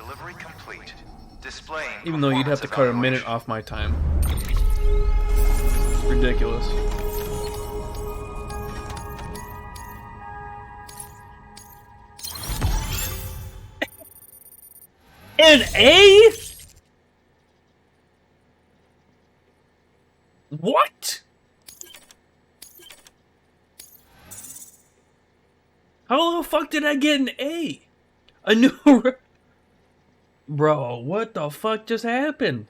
Delivery complete. Displaying. Even though you'd have to cut a minute off my time. It's ridiculous. An A? What? How the fuck did I get an A? A new... Bro, what the fuck just happened?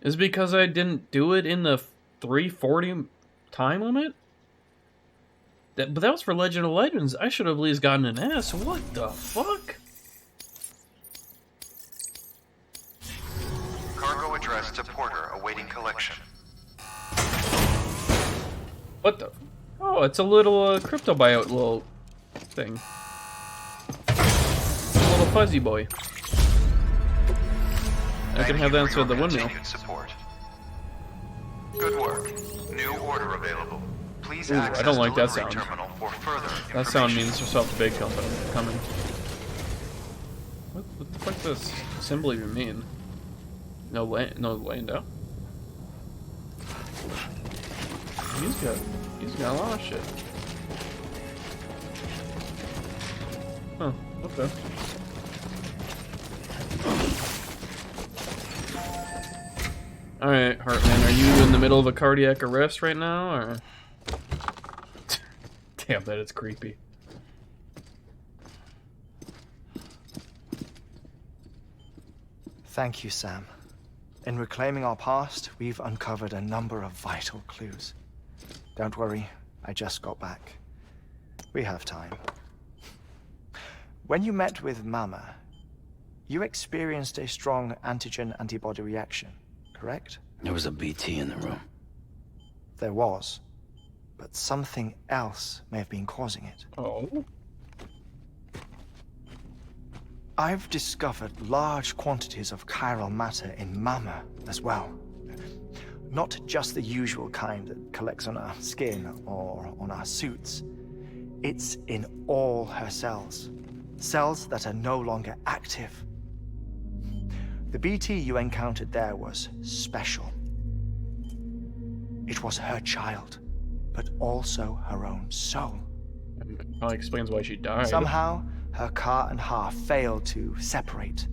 Is it because I didn't do it in the 3:40 time limit? But that was for Legend of Legends. I should have at least gotten an S. What the fuck? Cargo addressed to Porter awaiting collection. What the? Oh, it's a little crypto buyout little thing. A little fuzzy boy. I can have that instead of the windmill. Support. Good work. New order available. Please Ooh, access I don't like that sound. terminal for further That sound information. means there's something big coming. What the fuck does this symbol even mean? No laying down. He's got a lot of shit. Huh, okay. Alright, Heartman, are you in the middle of a cardiac arrest right now, or...? Damn, that is creepy. Thank you, Sam. In reclaiming our past, we've uncovered a number of vital clues. Don't worry, I just got back. We have time. When you met with Mama, you experienced a strong antigen-antibody reaction, correct? There was a BT in the room. There was, but something else may have been causing it. Oh? I've discovered large quantities of chiral matter in Mama as well. Not just the usual kind that collects on our skin or on our suits. It's in all her cells. Cells that are no longer active. The BT you encountered there was special. It was her child, but also her own soul. Probably explains why she died. Somehow, her car and half failed to separate.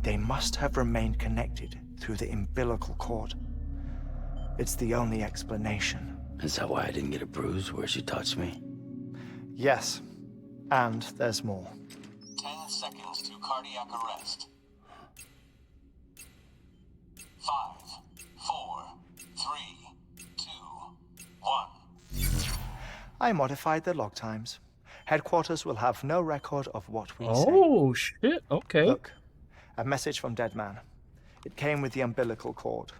They must have remained connected through the umbilical cord. It's the only explanation. Is that why I didn't get a bruise where she touched me? Yes, and there's more. 10 seconds to cardiac arrest. 5, 4, 3, 2, 1. I modified the log times. Headquarters will have no record of what we say. Oh, shit, okay. Look, a message from Dead Man. It came with the umbilical cord.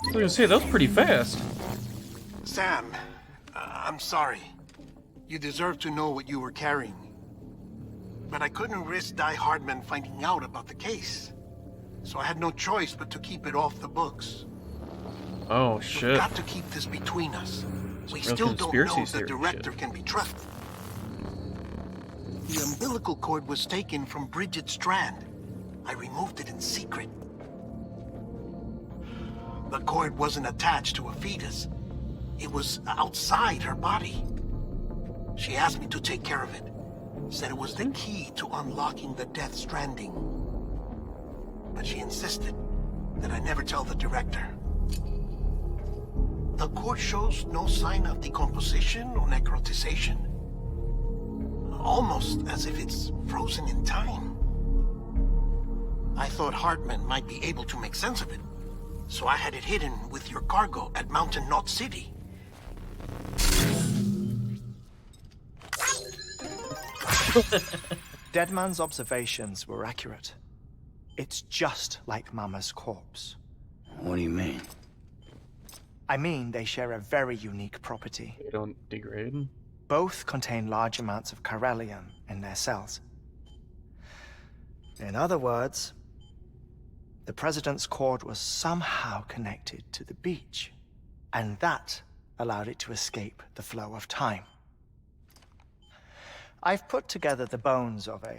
I was gonna say, that was pretty fast. Sam, I'm sorry. You deserve to know what you were carrying. But I couldn't risk Die Hardman finding out about the case. So I had no choice but to keep it off the books. Oh, We've shit. got to keep this between us. We Real still don't know conspiracy if the theory director shit. can be trusted. The umbilical cord was taken from Bridget Strand. I removed it in secret. The cord wasn't attached to a fetus. It was outside her body. She asked me to take care of it. Said it was the key to unlocking the Death Stranding. But she insisted that I never tell the director. The cord shows no sign of decomposition or necrotization. Almost as if it's frozen in time. I thought Hartman might be able to make sense of it, so I had it hidden with your cargo at Mountain Knot City. Dead Man's observations were accurate. It's just like Mama's corpse. What do you mean? I mean, they share a very unique property. They don't degrade. Both contain large amounts of chiralium in their cells. In other words, the president's cord was somehow connected to the beach, and that allowed it to escape the flow of time. I've put together the bones of a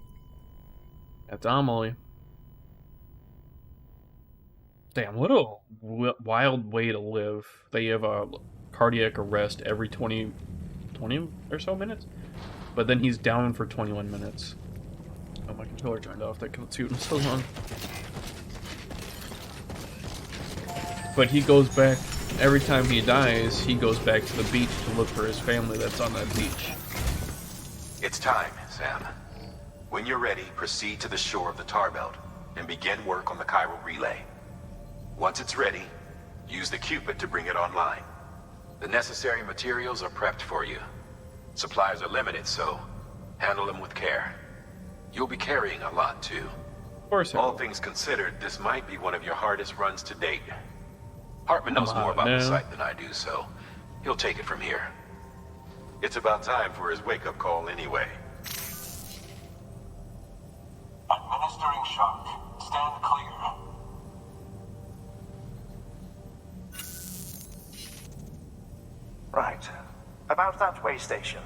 That's Amelie. Damn, what a wild way to live. They have a cardiac arrest every 20 or so minutes. But then he's down for 21 minutes. Oh, my controller turned off. That suit was so long. But he goes back, every time he dies, he goes back to the beach to look for his family that's on that beach. It's time, Sam. When you're ready, proceed to the shore of the tar belt and begin work on the chiral relay. Once it's ready, use the Cupid to bring it online. The necessary materials are prepped for you. Supplies are limited, so handle them with care. You'll be carrying a lot, too. Of course. All things considered, this might be one of your hardest runs to date. Hartman knows more about the site than I do, so he'll take it from here. It's about time for his wake-up call anyway. Administering shock. Stand clear. Right. About that way station.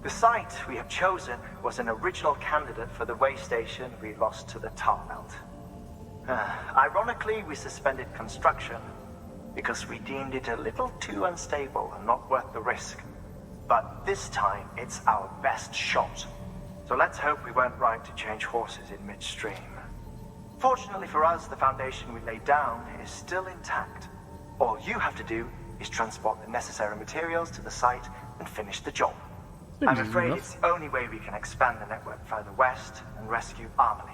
The site we have chosen was an original candidate for the way station we lost to the tar belt. Ironically, we suspended construction because we deemed it a little too unstable and not worth the risk. But this time, it's our best shot. So let's hope we weren't right to change horses in midstream. Fortunately for us, the foundation we laid down is still intact. All you have to do is transport the necessary materials to the site and finish the job. I'm afraid it's the only way we can expand the network further west and rescue Amelie.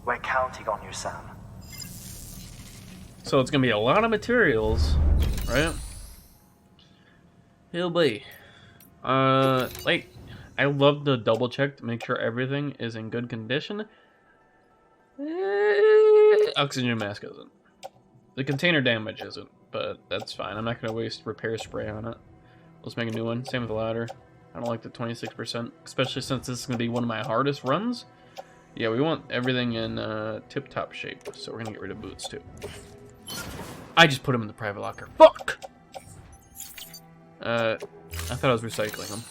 We're counting on you, Sam. So it's gonna be a lot of materials, right? He'll be. Like, I love to double check to make sure everything is in good condition. Oxygen mask isn't. The container damage isn't, but that's fine. I'm not gonna waste repair spray on it. Let's make a new one. Same with the ladder. I don't like the 26%, especially since this is gonna be one of my hardest runs. Yeah, we want everything in tip-top shape, so we're gonna get rid of boots too. I just put them in the private locker. Fuck! I thought I was recycling them.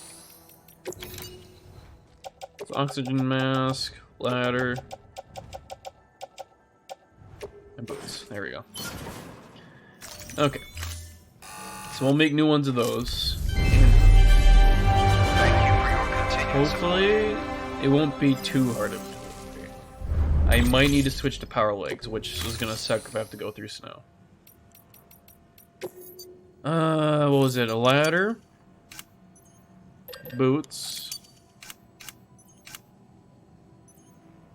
So oxygen mask, ladder, and boots. There we go. Okay. So we'll make new ones of those. Thank you for your continued support. Hopefully, it won't be too hard of a delivery. I might need to switch to power legs, which is gonna suck if I have to go through snow. What was it? A ladder, boots.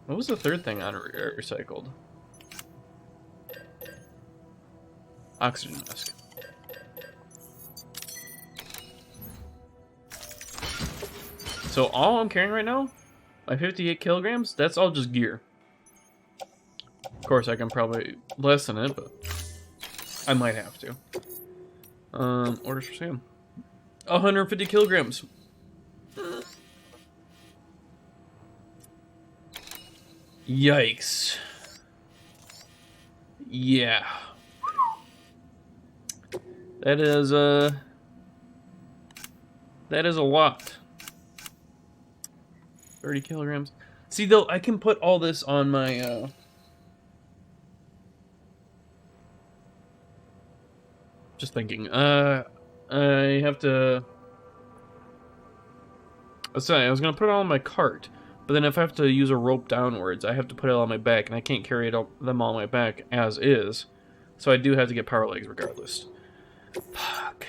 What was the third thing on recycled? Oxygen mask. So all I'm carrying right now, my 58 kilograms, that's all just gear. Of course, I can probably lessen it, but I might have to. Orders for Sam. 150 kilograms. Yikes. Yeah. That is a lot. 30 kilograms. See, though, I can put all this on my, just thinking. I have to... Sorry, I was going to put it all on my cart. But then if I have to use a rope downwards, I have to put it on my back. And I can't carry them all on my back as is. So I do have to get power legs regardless. Fuck.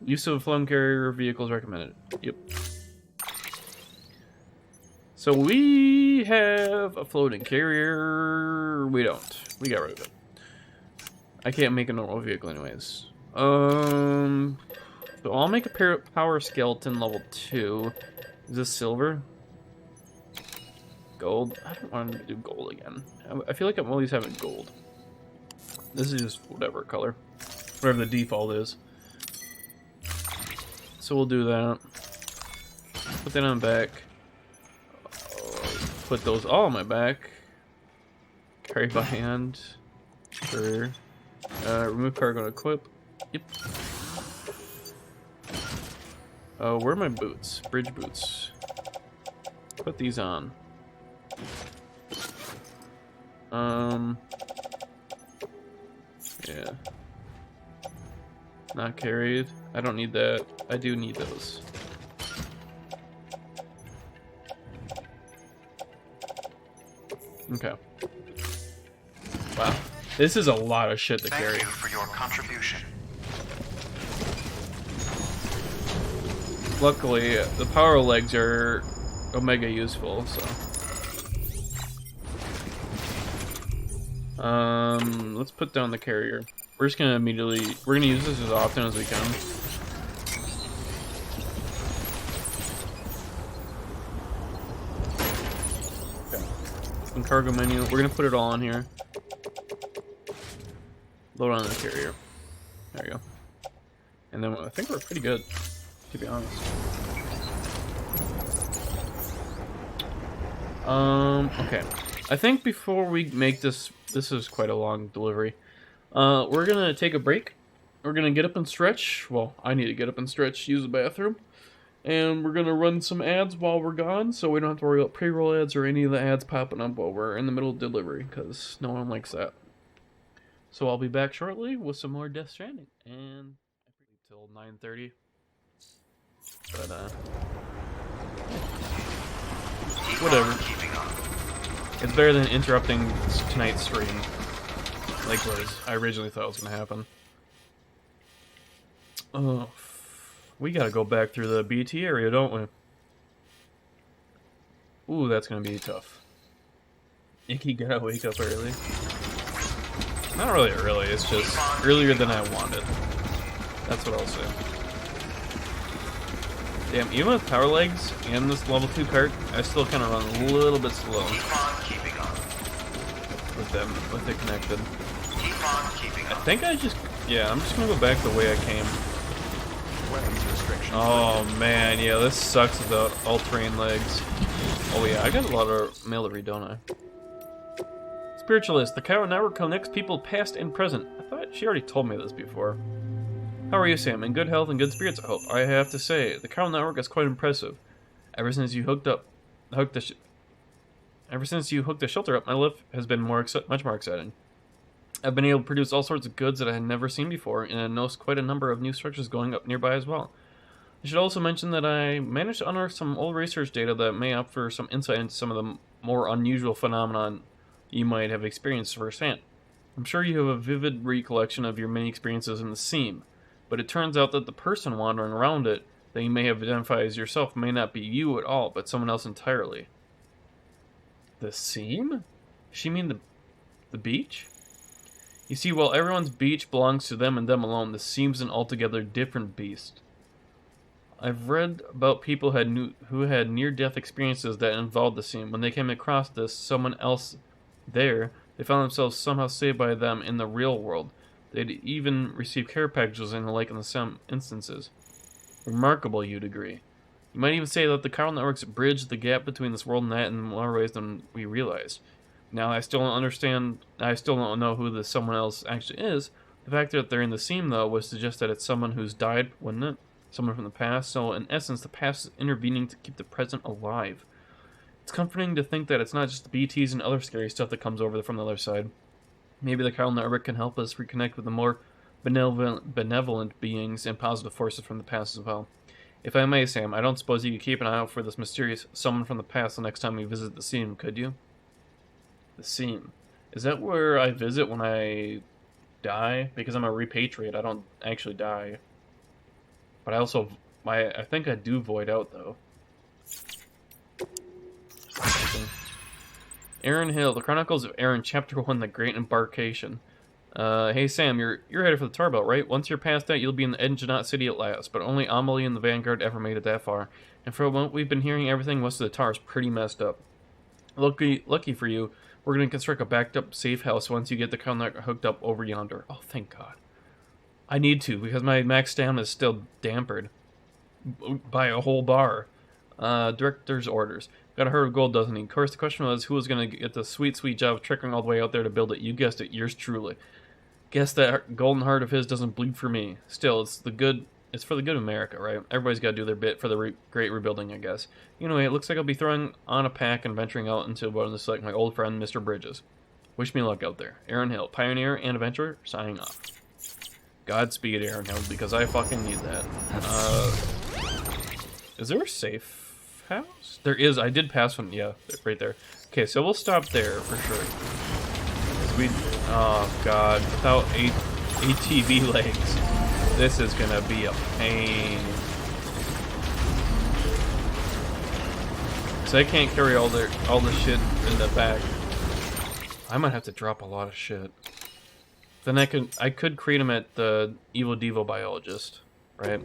Use of phone carrier vehicles recommended. Yep. So we have a floating carrier. We don't. We got rid of it. I can't make a normal vehicle anyways. So I'll make a power skeleton level 2. Is this silver? Gold? I don't want to do gold again. I feel like I'm always having gold. This is just whatever color. Whatever the default is. So we'll do that. Put that on the back. Put those all on my back. Carry by hand. Sure. Remove cargo and equip. Yep. Where are my boots? Bridge boots. put these on. Yeah. Not carried. I don't need that. I do need those. Okay. Wow. This is a lot of shit to carry. Thank you for your contribution. Luckily, the power legs are omega useful, so. Let's put down the carrier. We're just gonna we're gonna use this as often as we can. Okay. In cargo menu, we're gonna put it all on here. Load on the carrier. There you go. And then I think we're pretty good, to be honest. Okay. I think before we make this is quite a long delivery. We're gonna take a break. We're gonna get up and stretch. Well, I need to get up and stretch, use the bathroom. And we're gonna run some ads while we're gone, so we don't have to worry about pre-roll ads or any of the ads popping up while we're in the middle of delivery, because no one likes that. So I'll be back shortly with some more Death Stranding, and till 9:30. But whatever. It's better than interrupting tonight's stream, like I originally thought was gonna happen. Oh, we gotta go back through the BT area, don't we? Ooh, that's gonna be tough. Icky gotta wake up early. Not really early, it's just earlier than I wanted. That's what I'll say. Damn, even with power legs and this level 2 cart, I still kind of run a little bit slow. With it connected. I think I'm just gonna go back the way I came. Oh man, yeah, this sucks without all-terrain legs. Oh yeah, I got a lot of mail to read, don't I? Spiritualist, the Chiral Network connects people past and present. I thought she already told me this before. How are you, Sam? In good health and good spirits, I hope. I have to say, the Chiral Network is quite impressive. Ever since you hooked the shelter up, my life has been much more exciting. I've been able to produce all sorts of goods that I had never seen before, and I noticed quite a number of new structures going up nearby as well. I should also mention that I managed to unearth some old research data that may offer some insight into some of the more unusual phenomenon you might have experienced firsthand. I'm sure you have a vivid recollection of your many experiences in the Seam, but it turns out that the person wandering around it that you may have identified as yourself may not be you at all, but someone else entirely. The Seam? She mean the beach? You see, while everyone's beach belongs to them and them alone, the Seam's an altogether different beast. I've read about people who had near-death experiences that involved the Seam. When they came across someone else there, they found themselves somehow saved by them in the real world. They'd even receive care packages and the like in some instances. Remarkable, you'd agree. You might even say that the Chiral Networks bridged the gap between this world and that in more ways than we realized. Now, I still don't know who this someone else actually is. The fact that they're in the Seam, though, would suggest that it's someone who's died, wouldn't it? Someone from the past. So, in essence, the past is intervening to keep the present alive. It's comforting to think that it's not just the BTs and other scary stuff that comes over from the other side. Maybe the Chiral Network can help us reconnect with the more benevolent beings and positive forces from the past as well. If I may, Sam, I don't suppose you could keep an eye out for this mysterious someone from the past the next time you visit the Seam, could you? The Seam. Is that where I visit when I die? Because I'm a repatriate, I don't actually die. But I think I do void out, though. Aaron Hill, The Chronicles of Aaron, Chapter 1, The Great Embarkation. Hey Sam, you're headed for the Tarbelt, right? Once you're past that, you'll be in the Edgenaut City at last, but only Amelie and the Vanguard ever made it that far. And from what we've been hearing, everything west of the Tar is pretty messed up. Lucky for you, we're going to construct a backed-up safe house once you get the Chiral Network hooked up over yonder. Oh, thank God. I need to, because my max stamina is still dampered by a whole bar. Director's orders. Got a herd of gold, doesn't he? Of course, the question was who was going to get the sweet, sweet job of trickling all the way out there to build it. You guessed it, yours truly. Guess that golden heart of his doesn't bleed for me. Still, it's It's for the good of America, right? Everybody's got to do their bit for the great rebuilding, I guess. Anyway, it looks like I'll be throwing on a pack and venturing out into what is like my old friend, Mr. Bridges. Wish me luck out there. Aaron Hill, pioneer and adventurer, signing off. Godspeed, Aaron Hill, because I fucking need that. Is there a safe house? There is. I did pass one. Yeah, right there. Okay, so we'll stop there for sure. Oh god, without ATV legs, this is gonna be a pain. So I can't carry all the shit in the back. I might have to drop a lot of shit. Then I could create them at the Evil Devo biologist, right?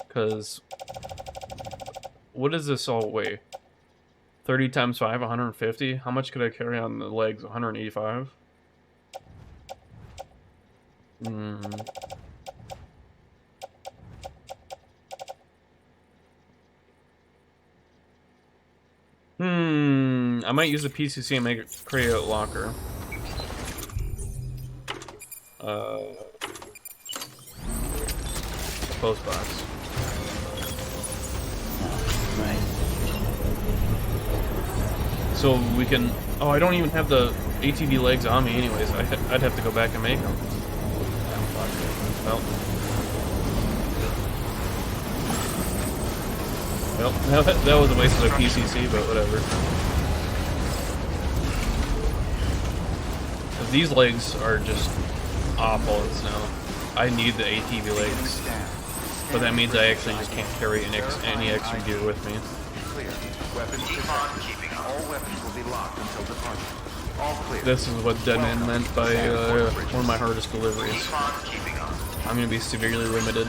Because what does this all weigh? 30 times 5, 150? How much could I carry on the legs? 185? I might use the PCC and create a locker. Post box. Right. So we can... Oh, I don't even have the ATV legs on me anyways. I'd have to go back and make them. Well, that was a waste of a PCC, but whatever. These legs are just awful in snow. I need the ATV legs, but that means I actually just can't carry any extra gear with me. This is what Dead Man meant by one of my hardest deliveries. I'm going to be severely limited.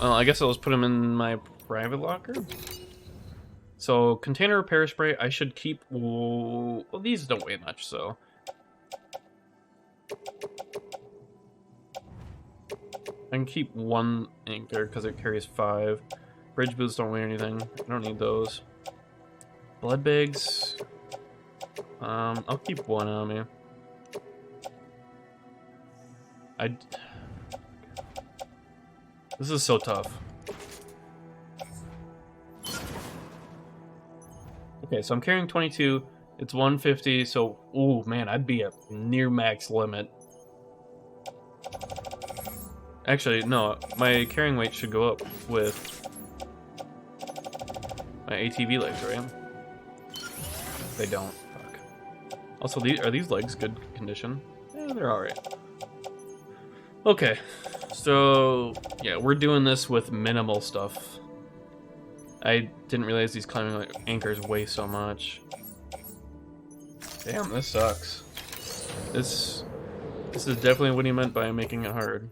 Well, I guess I'll just put them in my private locker. So, container repair spray, I should keep... Well, these don't weigh much, so... I can keep one anchor because it carries 5. Bridge boots don't weigh anything. I don't need those. Blood bags... I'll keep one on me. This is so tough. Okay, so I'm carrying 22. It's 150, so... Ooh, man, I'd be at near max limit. Actually, no. My carrying weight should go up with my ATV legs, right? They don't. Fuck. Also, are these legs good condition? Yeah, they're alright. Okay. So, yeah, we're doing this with minimal stuff. I didn't realize these climbing anchors weigh so much. Damn, this sucks. This is definitely what he meant by making it hard.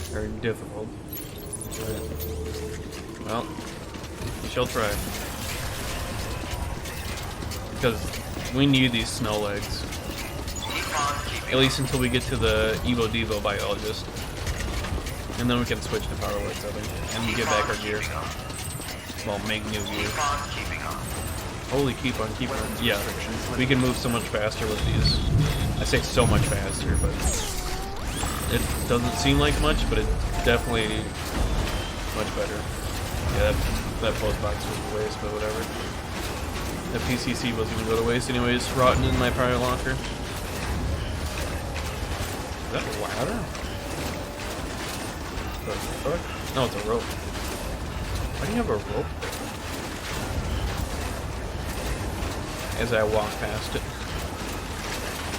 Very difficult. But, well, we shall try. Because we need these snow legs. At least until we get to the Evo Devo biologist. And then we can switch to power legs, I think. And get back our gear. Well, make new gear. Holy, keep on. Yeah, we can move so much faster with these. I say so much faster, but it doesn't seem like much, but it's definitely much better. Yeah, that post box was a waste, but whatever. The PCC wasn't even go to waste anyways, rotting in my private locker. Is that a ladder? What the fuck? No, it's a rope. Why do you have a rope there? As I walk past it.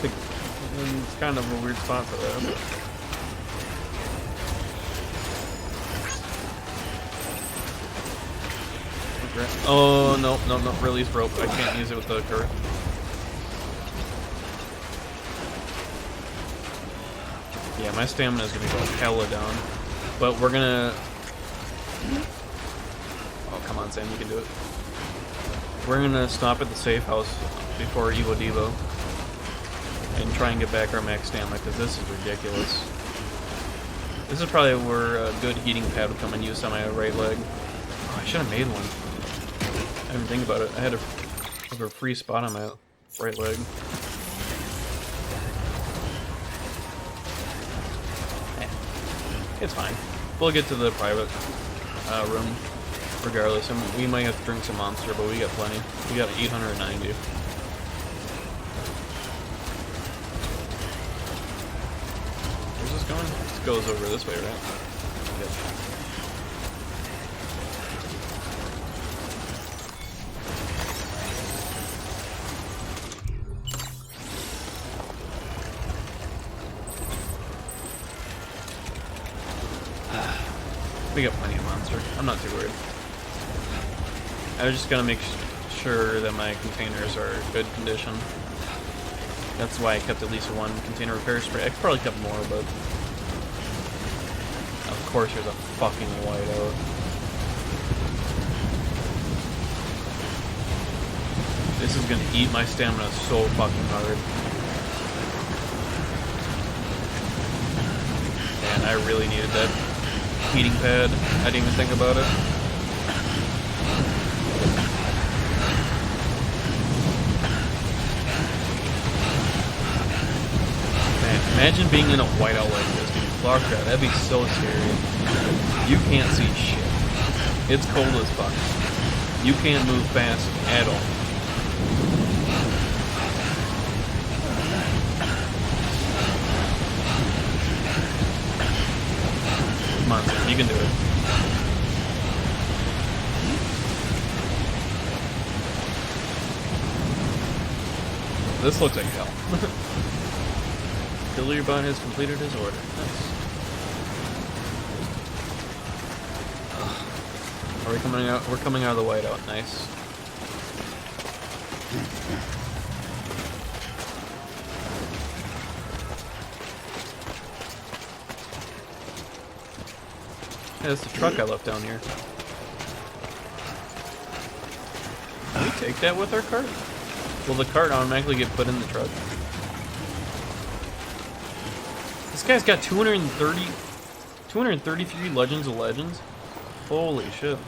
It's kind of a weird spot for that. Oh, no, release rope. I can't use it with the current. Yeah, my stamina is going to go hella down. But we're going to... Oh, come on, Sam, you can do it. We're going to stop at the safe house before Evo Devo. And try and get back our max stamina, because this is ridiculous. This is probably where a good heating pad would come in use on my right leg. Oh, I should have made one. I didn't think about it. I had a free spot on my right leg. It's fine. We'll get to the private room regardless. And we might have to drink some Monster, but we got plenty. We got 890. Where's this going? This goes over this way, right? Yep. We got plenty of Monster. I'm not too worried. I was just gonna make sure that my containers are in good condition. That's why I kept at least one container repair spray. I could probably kept more, but of course there's a fucking whiteout. This is gonna eat my stamina so fucking hard. And I really needed that heating pad. I didn't even think about it. Man, imagine being in a whiteout like this, dude. Fuck that. That'd be so scary. You can't see shit. It's cold as fuck. You can't move fast at all. Come on, Sam, you can do it. This looks like hell. Killer Bot has completed his order. Nice. Are we coming out? We're coming out of the whiteout. Nice. Yeah, that's the truck I left down here. Can we take that with our cart? Will the cart automatically get put in the truck? This guy's got 233 Legends of Legends? Holy shit.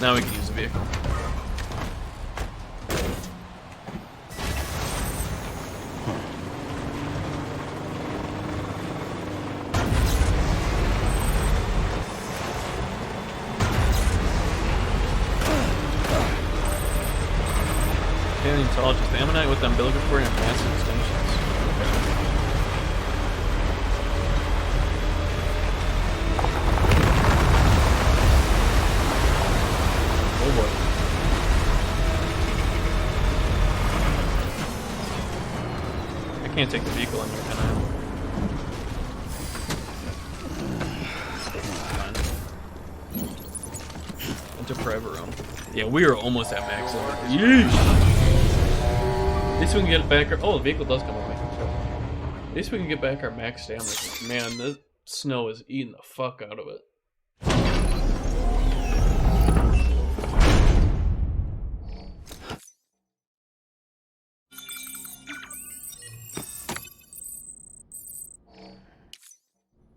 Now we can use the vehicle. Paleontologist, the ammonite with the umbilical cord and massive extensions. Okay. Oh boy. I can't take the vehicle in here, can I? Fine. Into forever room. Yeah, we are almost at max level. Yeesh! At least we can get back our... Oh, the vehicle does come with me. At least we can get back our max stamina. Man, this snow is eating the fuck out of it.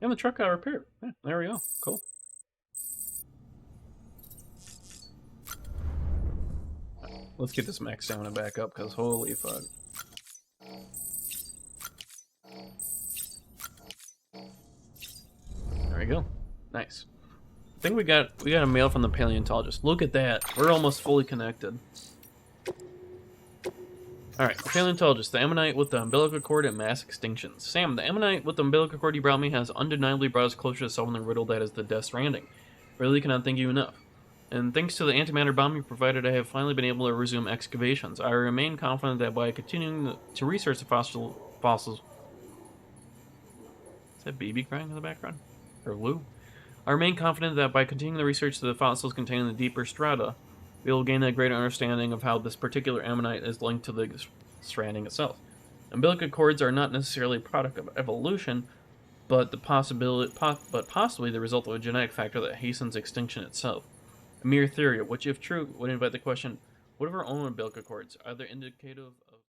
And the truck got repaired. Yeah, there we go. Cool. Let's get this max stamina back up, because holy fuck. There we go. Nice. I think we got a mail from the paleontologist. Look at that. We're almost fully connected. Alright, paleontologist, the ammonite with the umbilical cord and mass extinction. Sam, the ammonite with the umbilical cord you brought me has undeniably brought us closer to solving the riddle that is the Death Stranding. Really cannot thank you enough. And thanks to the antimatter bomb you provided, I have finally been able to resume excavations. I remain confident that by continuing to research the fossils... Is that baby crying in the background? Or Lou? I remain confident that by continuing the research to the fossils contained in the deeper strata, we will gain a greater understanding of how this particular ammonite is linked to the Stranding itself. Umbilical cords are not necessarily a product of evolution, but possibly the result of a genetic factor that hastens extinction itself. A mere theory, which if true would invite the question, what if our own umbilical cords? Are they indicative